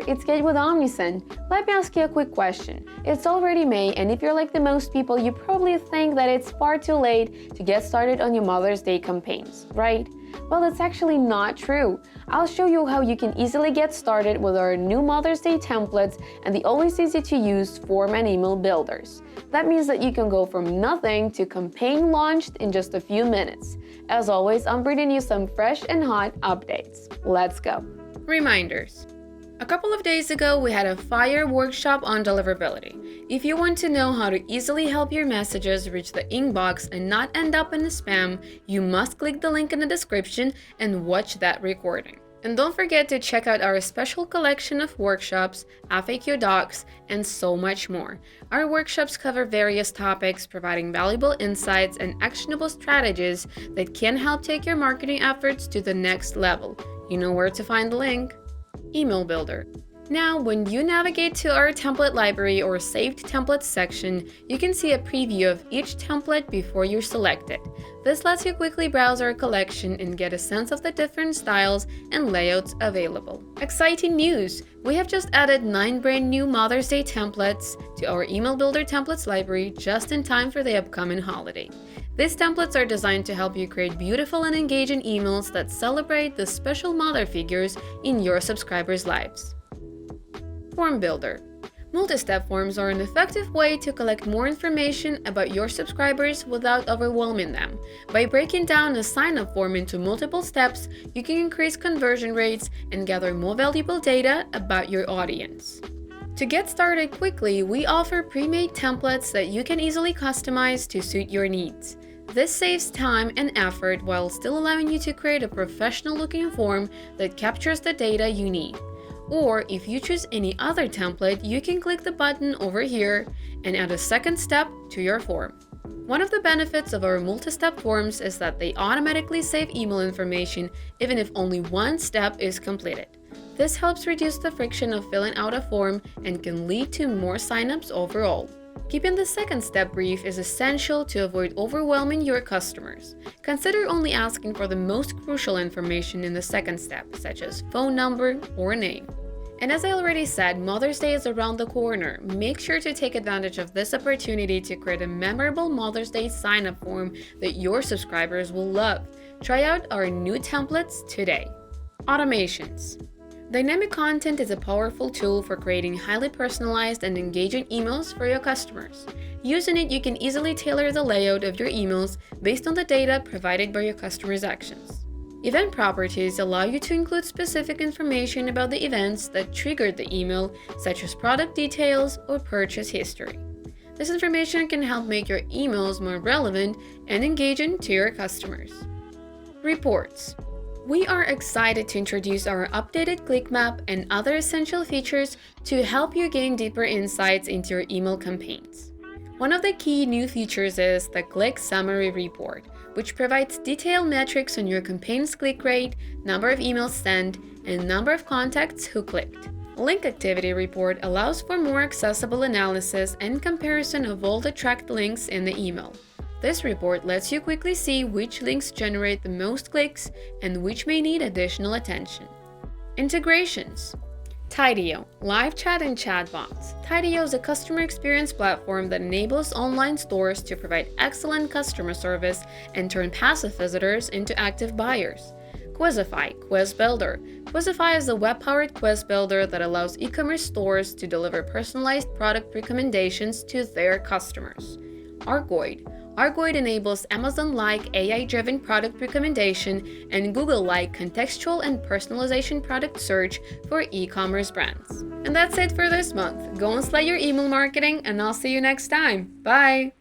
it's Kate with Omnisend. Let me ask you a quick question. It's already May, and if you're like the most people, you probably think that it's far too late to get started on your Mother's Day campaigns, right? Well, that's actually not true. I'll show you how you can easily get started with our new Mother's Day templates and the always easy to use form and email builders. That means that you can go from nothing to campaign launched in just a few minutes. As always, I'm bringing you some fresh and hot updates. Let's go. Reminders. A couple of days ago, we had a fire workshop on deliverability. If you want to know how to easily help your messages reach the inbox and not end up in the spam, you must click the link in the description and watch that recording. And don't forget to check out our special collection of workshops, FAQ docs, and so much more. Our workshops cover various topics, providing valuable insights and actionable strategies that can help take your marketing efforts to the next level. You know where to find the link. Email Builder. Now, when you navigate to our template library or saved templates section, you can see a preview of each template before you select it. This lets you quickly browse our collection and get a sense of the different styles and layouts available. Exciting news! We have just added 9 brand new Mother's Day templates to our Email Builder templates library just in time for the upcoming holiday. These templates are designed to help you create beautiful and engaging emails that celebrate the special mother figures in your subscribers' lives. Form Builder. Multi-step forms are an effective way to collect more information about your subscribers without overwhelming them. By breaking down a sign-up form into multiple steps, you can increase conversion rates and gather more valuable data about your audience. To get started quickly, we offer pre-made templates that you can easily customize to suit your needs. This saves time and effort while still allowing you to create a professional-looking form that captures the data you need. Or if you choose any other template, you can click the button over here and add a second step to your form. One of the benefits of our multi-step forms is that they automatically save email information even if only one step is completed. This helps reduce the friction of filling out a form and can lead to more signups overall. Keeping the second step brief is essential to avoid overwhelming your customers. Consider only asking for the most crucial information in the second step, such as phone number or name. And as I already said, Mother's Day is around the corner. Make sure to take advantage of this opportunity to create a memorable Mother's Day sign-up form that your subscribers will love. Try out our new templates today. Automations. Dynamic content is a powerful tool for creating highly personalized and engaging emails for your customers. Using it, you can easily tailor the layout of your emails based on the data provided by your customers' actions. Event properties allow you to include specific information about the events that triggered the email, such as product details or purchase history. This information can help make your emails more relevant and engaging to your customers. Reports. We are excited to introduce our updated Clickmap and other essential features to help you gain deeper insights into your email campaigns. One of the key new features is the Click Summary Report, which provides detailed metrics on your campaign's click rate, number of emails sent, and number of contacts who clicked. Link Activity Report allows for more accessible analysis and comparison of all the tracked links in the email. This report lets you quickly see which links generate the most clicks and which may need additional attention. Integrations. Tidio, live chat and chatbots. Tidio is a customer experience platform that enables online stores to provide excellent customer service and turn passive visitors into active buyers. Quizify, Quiz Builder. Quizify is a web-powered quiz builder that allows e-commerce stores to deliver personalized product recommendations to their customers. Argoid. Argoid enables Amazon-like AI-driven product recommendation and Google-like contextual and personalization product search for e-commerce brands. And that's it for this month. Go and slay your email marketing, and I'll see you next time. Bye!